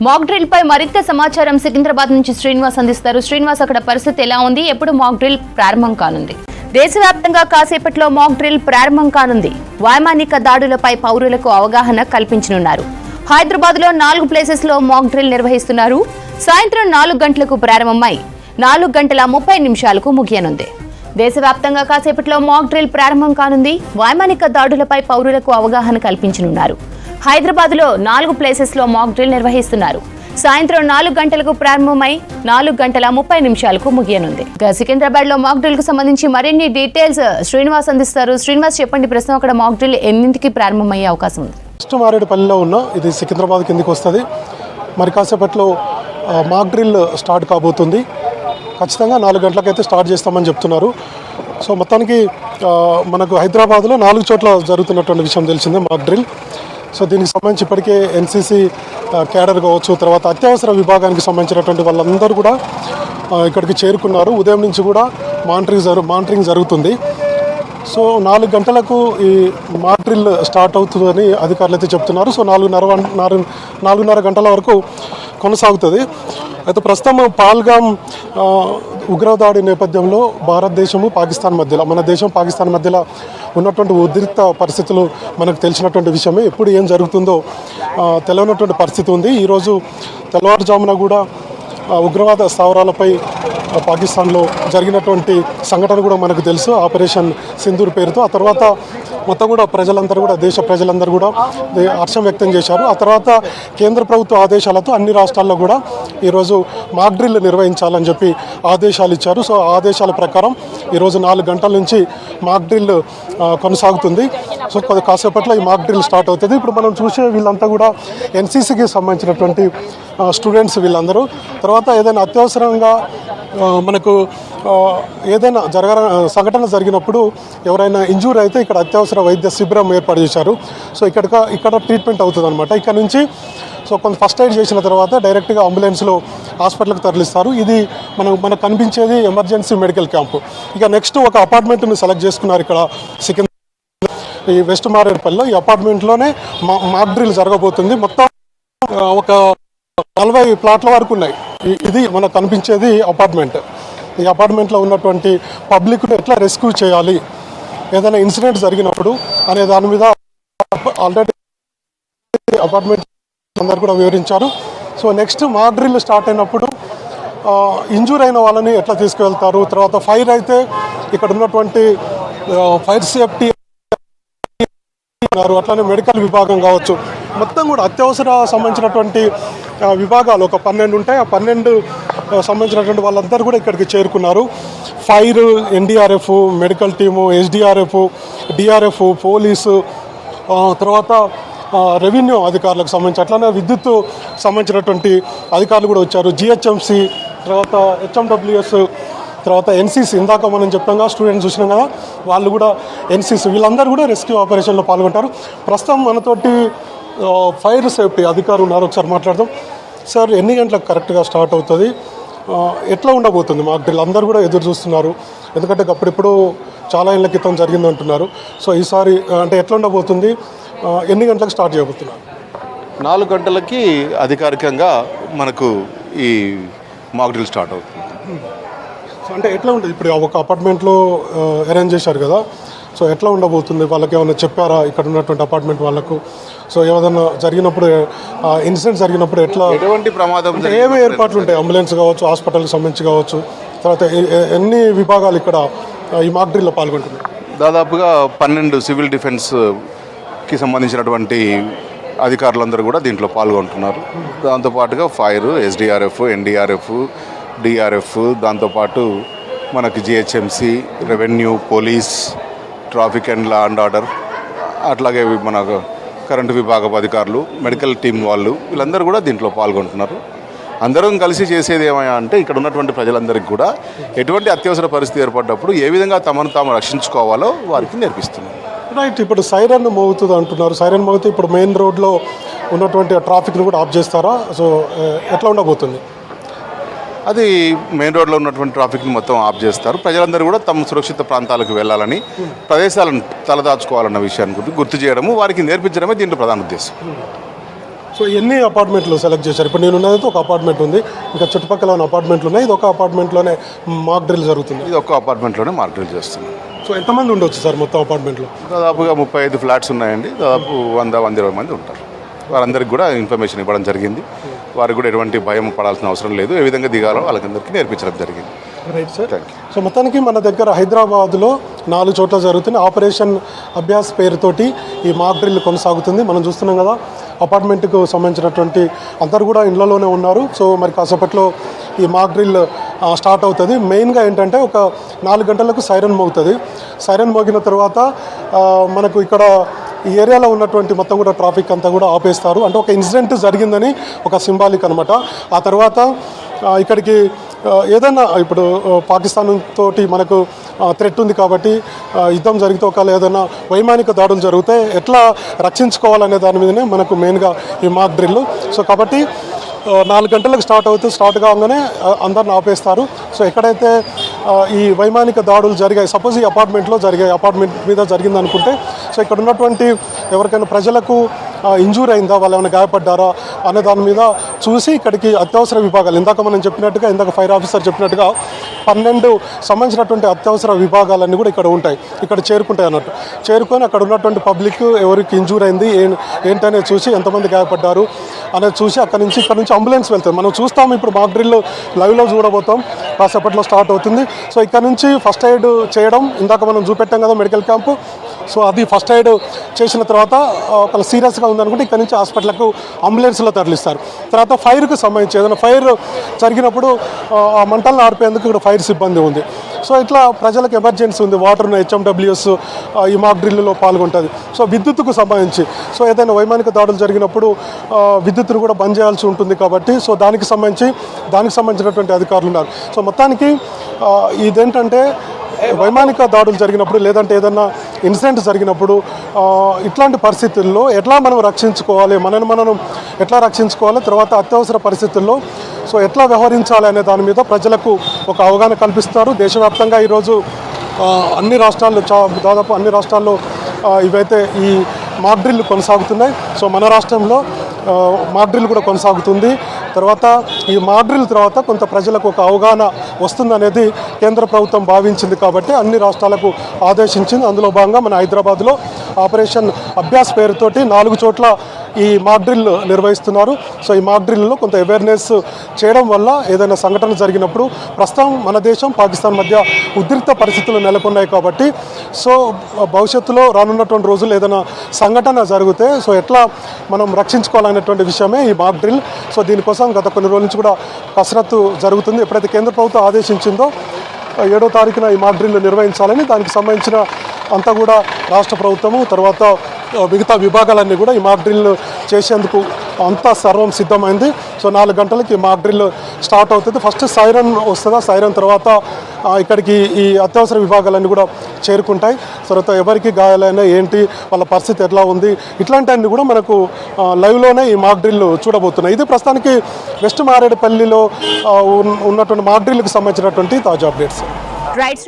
Mock drill పై మరింత సమాచారం సికింద్రాబాద్ నుంచి శ్రీనివాస్ అందిస్తారు. శ్రీనివాస్, అక్కడ పరిస్థితి ఎలా ఉంది? ఎప్పుడు మాక్ డ్రిల్ ప్రారంభం కానుంది? దేశవ్యాప్తంగా కాసేపట్లో మాక్ డ్రిల్ ప్రారంభం కానుంది. వైమానిక దాడులపై పౌరులకు అవగాహన కల్పించనున్నారు. హైదరాబాద్ లో 4 ప్లేసెస్ లో మాక్ డ్రిల్ నిర్వహిస్తున్నారు. సాయంత్రం 4 గంటలకు ప్రారంభమై 4 గంటల 30 నిమిషాలకు ముగియనుంది. దేశవ్యాప్తంగా కాసేపట్లో మాక్ డ్రిల్ ప్రారంభం కానుంది. వైమానిక దాడులపై పౌరులకు అవగాహన కల్పించనున్నారు. హైదరాబాద్ లో 4 ప్లేసెస్ లో మాక్ డ్రిల్ నిర్వహిస్తున్నారు. సాయంత్రం 4 గంటలకు ప్రారంభమై 4 గంటల 30 నిమిషాలకు ముగియనుంది. సికింద్రాబాద్ లో మాక్ డ్రిల్ కు సంబంధించి మరిన్ని డీటెయిల్స్ శ్రీనివాస్ అందిస్తారు. శ్రీనివాస్, చెప్పండి, ప్రస్తుతం అక్కడ మాక్ డ్రిల్ ఎన్నింటికి ప్రారంభమయ్యే అవకాశం ఉంది? మారేడుపల్లిలో ఉన్న ఇది సికింద్రాబాద్ కిందికి వస్తుంది. మరి కాసేపట్లో మాక్ డ్రిల్ స్టార్ట్ కాబోతుంది. ఖచ్చితంగా 4 గంటలకైతే స్టార్ట్ చేస్తామని చెప్తున్నారు. సో మొత్తానికి మనకు హైదరాబాద్లో 4 చోట్ల జరుగుతున్నటువంటి విషయం తెలిసిందే మాక్ డ్రిల్. సో దీనికి సంబంధించి ఇప్పటికే ఎన్సీసీ క్యాడర్ కావచ్చు, తర్వాత అత్యవసర విభాగానికి సంబంధించినటువంటి వాళ్ళందరూ కూడా ఇక్కడికి చేరుకున్నారు. ఉదయం నుంచి కూడా మానిటరింగ్ జరుగుతుంది. సో 4 గంటలకు ఈ మాక్ డ్రిల్ స్టార్ట్ అవుతుందని అధికారులు అయితే చెప్తున్నారు. సో 4:30 గంటల వరకు కొనసాగుతుంది. అయితే ప్రస్తుతం పాల్గామ్ ఉగ్రదాడి నేపథ్యంలో భారతదేశము పాకిస్తాన్ మధ్యలో, మన దేశం పాకిస్తాన్ మధ్యలో ఉన్నటువంటి ఉద్రిక్త పరిస్థితులు మనకు తెలిసినటువంటి విషయమే. ఎప్పుడు ఏం జరుగుతుందో తెలియనటువంటి పరిస్థితి ఉంది. ఈరోజు తెల్లవారుజామున కూడా ఉగ్రవాద స్థావరాలపై పాకిస్తాన్లో జరిగినటువంటి సంఘటన కూడా మనకు తెలుసు, ఆపరేషన్ సింధూర్ పేరుతో. ఆ తర్వాత మొత్తం కూడా ప్రజలందరూ కూడా, దేశ ప్రజలందరూ కూడా హర్షం వ్యక్తం చేశారు. ఆ తర్వాత కేంద్ర ప్రభుత్వ ఆదేశాలతో అన్ని రాష్ట్రాల్లో కూడా ఈరోజు మాక్ డ్రిల్ నిర్వహించాలని చెప్పి ఆదేశాలు ఇచ్చారు. సో ఆదేశాల ప్రకారం ఈరోజు 4 గంటల నుంచి మాక్ డ్రిల్ కొనసాగుతుంది. సో కాసేపట్లో ఈ మాక్ డ్రిల్ స్టార్ట్ అవుతుంది. ఇప్పుడు మనం చూసే వీళ్ళంతా కూడా ఎన్సీసీకి సంబంధించినటువంటి స్టూడెంట్స్ వీళ్ళందరూ. తర్వాత ఏదైనా అత్యవసరంగా మనకు ఏదైనా సంఘటన జరిగినప్పుడు ఎవరైనా ఇంజూర్ అయితే ఇక్కడ అత్యవసర వైద్య శిబిరం ఏర్పాటు చేశారు. సో ఇక్కడ ట్రీట్మెంట్ అవుతుంది అనమాట. ఇక్కడ నుంచి సో కొంత ఫస్ట్ ఎయిడ్ చేసిన తర్వాత డైరెక్ట్గా అంబులెన్స్లో హాస్పిటల్కి తరలిస్తారు. ఇది మనకు కనిపించేది ఎమర్జెన్సీ మెడికల్ క్యాంపు. ఇక నెక్స్ట్ ఒక అపార్ట్మెంట్ని సెలెక్ట్ చేసుకున్నారు ఇక్కడ ఈ వెస్ట్ మారేడుపల్లిలో. ఈ అపార్ట్మెంట్లోనే మాక్ డ్రిల్ జరగబోతుంది. మొత్తం ఒక 40 ప్లాట్ల వరకు ఉన్నాయి. ఇది మనకు కనిపించేది అపార్ట్మెంట్. ఈ అపార్ట్మెంట్లో ఉన్నటువంటి పబ్లిక్ను ఎట్లా రెస్క్యూ చేయాలి, ఏదైనా ఇన్సిడెంట్ జరిగినప్పుడు అనే దాని మీద ఆల్రెడీ అపార్ట్మెంట్ అందరు కూడా వివరించారు. So next mock drill start అయినప్పుడు ఇంజూర్ అయిన వాళ్ళని ఎట్లా తీసుకువెళ్తారు, తర్వాత ఫైర్ అయితే ఇక్కడ ఉన్నటువంటి ఫైర్ సేఫ్టీ అట్లానే మెడికల్ విభాగం కావచ్చు, మొత్తం కూడా అత్యవసర సంబంధించినటువంటి విభాగాలు ఒక 12 ఉంటాయి. ఆ 12 సంబంధించినటువంటి వాళ్ళందరూ కూడా ఇక్కడికి చేరుకున్నారు. Fire, NDRF, medical team, SDRF, DRF, police, తర్వాత రెవెన్యూ అధికారులకు సంబంధించి, అట్లానే విద్యుత్ సంబంధించినటువంటి అధికారులు కూడా వచ్చారు. జిహెచ్ఎంసీ, తర్వాత హెచ్ఎండబ్ల్యూఎస్, తర్వాత ఎన్సీసీ, ఇందాక మనం చెప్పాం స్టూడెంట్స్ చూసినాం కదా, వాళ్ళు కూడా ఎన్సీసీ, వీళ్ళందరూ కూడా రెస్క్యూ ఆపరేషన్లో పాల్గొంటారు. ప్రస్తుతం మనతోటి ఫైర్ సేఫ్టీ అధికారులు ఉన్నారు. ఒకసారి మాట్లాడదాం. సార్, ఎన్ని గంటలకు కరెక్ట్గా స్టార్ట్ అవుతుంది, ఎట్లా ఉండబోతుంది మాక్ డ్రిల్? అందరూ కూడా ఎదురు చూస్తున్నారు, ఎందుకంటే అప్పుడిప్పుడు చాలా ఏళ్ళ క్రితం జరిగింది అంటున్నారు. సో ఈసారి అంటే ఎట్లా ఉండబోతుంది, ఎన్ని గంటలకు స్టార్ట్ చేయబోతున్నారు? 4 గంటలకి అధికారికంగా మనకు ఈ మాక్ డ్రిల్ స్టార్ట్ అవుతుంది. అంటే ఎట్లా ఉంటుంది? ఇప్పుడు ఒక అపార్ట్మెంట్లో అరేంజ్ చేశారు కదా, సో ఎట్లా ఉండబోతుంది? వాళ్ళకి ఏమైనా చెప్పారా ఇక్కడ ఉన్నటువంటి అపార్ట్మెంట్ వాళ్ళకు? సో ఏదైనా జరిగినప్పుడు, ఇన్సిడెంట్ జరిగినప్పుడు ఎట్లా, ఎటువంటి ప్రమాదం, ఏమి ఏర్పాట్లు ఉంటాయి? అంబులెన్స్ కావచ్చు, హాస్పిటల్కి సంబంధించి కావచ్చు, తర్వాత ఎన్ని విభాగాలు ఇక్కడ ఈ మాక్ డ్రిల్లో పాల్గొంటున్నాయి? దాదాపుగా 12 సివిల్ డిఫెన్స్కి సంబంధించినటువంటి అధికారులందరూ కూడా దీంట్లో పాల్గొంటున్నారు. దాంతోపాటుగా ఫైర్, ఎస్డీఆర్ఎఫ్, ఎన్డీఆర్ఎఫ్, డిఆర్ఎఫ్, దాంతోపాటు మనకి GHMC, revenue, police, traffic and law and order, అట్లాగే మన కరెంటు విభాగం అధికారులు, మెడికల్ టీం వాళ్ళు, వీళ్ళందరూ కూడా దీంట్లో పాల్గొంటున్నారు. అందరం కలిసి చేసేది ఏమయ్యా అంటే ఇక్కడ ఉన్నటువంటి ప్రజలందరికీ కూడా ఎటువంటి అత్యవసర పరిస్థితి ఏర్పడ్డప్పుడు ఏ విధంగా తమను తాము రక్షించుకోవాలో వారికి నేర్పిస్తున్నారు. రైట్. ఇప్పుడు సైరన్ మోగుతుంది అంటున్నారు. సైరన్ మోగితే ఇప్పుడు మెయిన్ రోడ్లో ఉన్నటువంటి ట్రాఫిక్ను కూడా ఆఫ్ చేస్తారా? సో ఎట్లా ఉండబోతుంది? అది మెయిన్ రోడ్లో ఉన్నటువంటి ట్రాఫిక్ని మొత్తం ఆఫ్ చేస్తారు. ప్రజలందరూ కూడా తమ సురక్షిత ప్రాంతాలకు వెళ్ళాలని, ప్రదేశాలను తలదాచుకోవాలన్న విషయాన్ని గుర్తు చేయడము, వారికి నేర్పించడమే దీంట్లో ప్రధాన ఉద్దేశం. సో ఎన్ని అపార్ట్మెంట్లు సెలెక్ట్ చేశారు? ఇప్పుడు నేను ఉన్నదైతే ఒక అపార్ట్మెంట్ ఉంది, ఇంకా చుట్టుపక్కల ఉన్న అపార్ట్మెంట్లు ఉన్నాయి. ఇది ఒక అపార్ట్మెంట్లోనే మాక్ డ్రిల్ జరుగుతుంది. ఇది ఒక్క అపార్ట్మెంట్లోనే మాక్ డ్రిల్ చేస్తున్నాం. సో ఎంతమంది ఉండొచ్చు సార్ మొత్తం అపార్ట్మెంట్లో? దాదాపుగా 35 ఫ్లాట్స్ ఉన్నాయండి. దాదాపు 100-120 మంది ఉంటారు. వారందరికీ కూడా ఇన్ఫర్మేషన్ ఇవ్వడం జరిగింది. వారికి కూడా ఎటువంటి భయం పడాల్సిన అవసరం లేదు. ఏ విధంగా దిగాలో వాళ్ళందరికీ నేర్పించడం జరిగింది. Right sir. సో మొత్తానికి మన దగ్గర హైదరాబాద్లో 4 చోట్ల జరుగుతుంది. ఆపరేషన్ అభ్యాస్ పేరుతోటి ఈ మాక్ డ్రిల్ కొనసాగుతుంది. మనం చూస్తున్నాం కదా, అపార్ట్మెంట్కు సంబంధించినటువంటి అందరు కూడా ఇళ్లలోనే ఉన్నారు. సో మరి కాసేపట్లో ఈ మాక్ డ్రిల్ స్టార్ట్ అవుతుంది. మెయిన్గా ఏంటంటే ఒక 4 గంటలకు సైరన్ మోగుతుంది. సైరన్ మోగిన తర్వాత మనకు ఇక్కడ ఈ ఏరియాలో ఉన్నటువంటి మొత్తం కూడా ట్రాఫిక్ అంతా కూడా ఆపేస్తారు. అంటే ఒక ఇన్సిడెంట్ జరిగిందని ఒక సింబాలిక్ అనమాట. ఆ తర్వాత ఇక్కడికి ఏదైనా ఇప్పుడు పాకిస్తాన్ తోటి మనకు థ్రెట్ ఉంది కాబట్టి యుద్ధం జరిగితే ఒకవేళ ఏదైనా వైమానిక దాడులు జరిగితే ఎట్లా రక్షించుకోవాలనే దాని మీదనే మనకు మెయిన్గా ఈ మాక్ డ్రిల్. సో కాబట్టి 4 గంటలకు స్టార్ట్ కాగానే అందరిని ఆపేస్తారు. సో ఎక్కడైతే ఈ వైమానిక దాడులు జరిగాయి, సపోజ్ ఈ అపార్ట్మెంట్లో జరిగాయి, అపార్ట్మెంట్ మీద జరిగింది అనుకుంటే, సో ఇక్కడ ఉన్నటువంటి ఎవరికైనా ప్రజలకు ఇంజూర్ అయిందా, వాళ్ళు ఏమైనా గాయపడ్డారా అనే దాని మీద చూసి ఇక్కడికి అత్యవసర విభాగాలు, ఇందాక మనం చెప్పినట్టుగా, ఇందాక ఫైర్ ఆఫీసర్ చెప్పినట్టుగా 12 సంబంధించినటువంటి అత్యవసర విభాగాలన్నీ కూడా ఇక్కడ ఉంటాయి, ఇక్కడ చేరుకుంటాయి అన్నట్టు. చేరుకొని అక్కడ ఉన్నటువంటి పబ్లిక్ ఎవరికి ఇంజూర్ అయింది ఏంటనేది చూసి, ఎంతమంది గాయపడ్డారు అనేది చూసి ఇక్కడ నుంచి అంబులెన్స్ వెళ్తుంది. మనం చూస్తాము ఇప్పుడు మాక్ డ్రిల్ లైవ్లో చూడబోతాం, కాసేపట్లో స్టార్ట్ అవుతుంది. సో ఇక్కడ నుంచి ఫస్ట్ ఎయిడ్ చేయడం, ఇందాక మనం చూపెట్టాం కదా మెడికల్ క్యాంపు. సో అది ఫస్ట్ ఎయిడ్ చేసిన తర్వాత ఒకళ్ళు సీరియస్గా ఉందనుకుంటే ఇక్కడ నుంచి హాస్పిటల్కు అంబులెన్స్లో తరలిస్తారు. తర్వాత ఫైర్కు సంబంధించి ఏదైనా ఫైర్ జరిగినప్పుడు ఆ మంటలను ఆర్పేందుకు ఇక్కడ ఫైర్ సిబ్బంది ఉంది. సో ఇట్లా ప్రజలకు ఎమర్జెన్సీ ఉంది, వాటర్ ఉన్న HMWS ఈ మాక్ డ్రిల్లో పాల్గొంటుంది. సో విద్యుత్తుకు సంబంధించి, సో ఏదైనా వైమానిక దాడులు జరిగినప్పుడు విద్యుత్తును కూడా బంద్ చేయాల్సి ఉంటుంది కాబట్టి, సో దానికి సంబంధించినటువంటి అధికారులు ఉన్నారు. సో మొత్తానికి ఇదేంటంటే వైమానిక దాడులు జరిగినప్పుడు లేదంటే ఏదన్నా ఇన్సిడెంట్ జరిగినప్పుడు ఇట్లాంటి పరిస్థితుల్లో ఎట్లా మనం రక్షించుకోవాలి, మనం ఎట్లా రక్షించుకోవాలి, తర్వాత అత్యవసర పరిస్థితుల్లో సో ఎట్లా వ్యవహరించాలి అనే దాని మీద ప్రజలకు ఒక అవగాహన కల్పిస్తారు. దేశవ్యాప్తంగా ఈరోజు అన్ని రాష్ట్రాల్లో, దాదాపు అన్ని రాష్ట్రాల్లో ఇవైతే ఈ మాక్ డ్రిల్ కొనసాగుతున్నాయి. సో మన రాష్ట్రంలో మాక్ డ్రిల్ కూడా కొనసాగుతుంది. తర్వాత ఈ మాక్ డ్రిల్ తర్వాత కొంత ప్రజలకు ఒక అవగాహన వస్తుందనేది కేంద్ర ప్రభుత్వం భావించింది కాబట్టి అన్ని రాష్ట్రాలకు ఆదేశించింది. అందులో భాగంగా మన హైదరాబాద్లో ఆపరేషన్ అభ్యాస్ పేరుతోటి 4 చోట్ల ఈ మాక్ డ్రిల్ నిర్వహిస్తున్నారు. సో ఈ మాక్ డ్రిల్లో కొంత అవేర్నెస్ చేయడం వల్ల ఏదైనా సంఘటన జరిగినప్పుడు, ప్రస్తుతం మన దేశం పాకిస్తాన్ మధ్య ఉద్రిక్త పరిస్థితులు నెలకొన్నాయి కాబట్టి, సో భవిష్యత్తులో రానున్నటువంటి రోజుల్లో ఏదైనా సంఘటన జరిగితే సో ఎట్లా మనం రక్షించుకోవాలనేటువంటి విషయమే ఈ మాక్ డ్రిల్. సో దీనికోసం గత కొన్ని రోజుల నుంచి కూడా కసరత్తు జరుగుతుంది. ఎప్పుడైతే కేంద్ర ప్రభుత్వం ఆదేశించిందో 7వ తారీఖున ఈ మాక్ డ్రిల్ నిర్వహించాలని, దానికి సంబంధించిన అంతా కూడా రాష్ట్ర ప్రభుత్వము తర్వాత మిగతా విభాగాలన్నీ కూడా ఈ మాక్ డ్రిల్ చేసేందుకు అంతా సర్వం సిద్ధమైంది. సో 4 గంటలకి మాక్ డ్రిల్ స్టార్ట్ అవుతుంది. ఫస్ట్ సైరన్ వస్తుంది, సైరన్ తర్వాత ఇక్కడికి ఈ అత్యవసర విభాగాలన్నీ కూడా చేరుకుంటాయి. తర్వాత ఎవరికి గాయాలైనా ఏంటి, వాళ్ళ పరిస్థితి ఎట్లా ఉంది, ఇట్లాంటివన్నీ కూడా మనకు లైవ్లోనే ఈ మాక్ డ్రిల్ చూడబోతున్నాయి. ఇది ప్రస్తుతానికి వెస్ట్ మారేడుపల్లిలో ఉన్నటువంటి మాక్ డ్రిల్కి సంబంధించినటువంటి తాజా అప్డేట్స్. రైట్.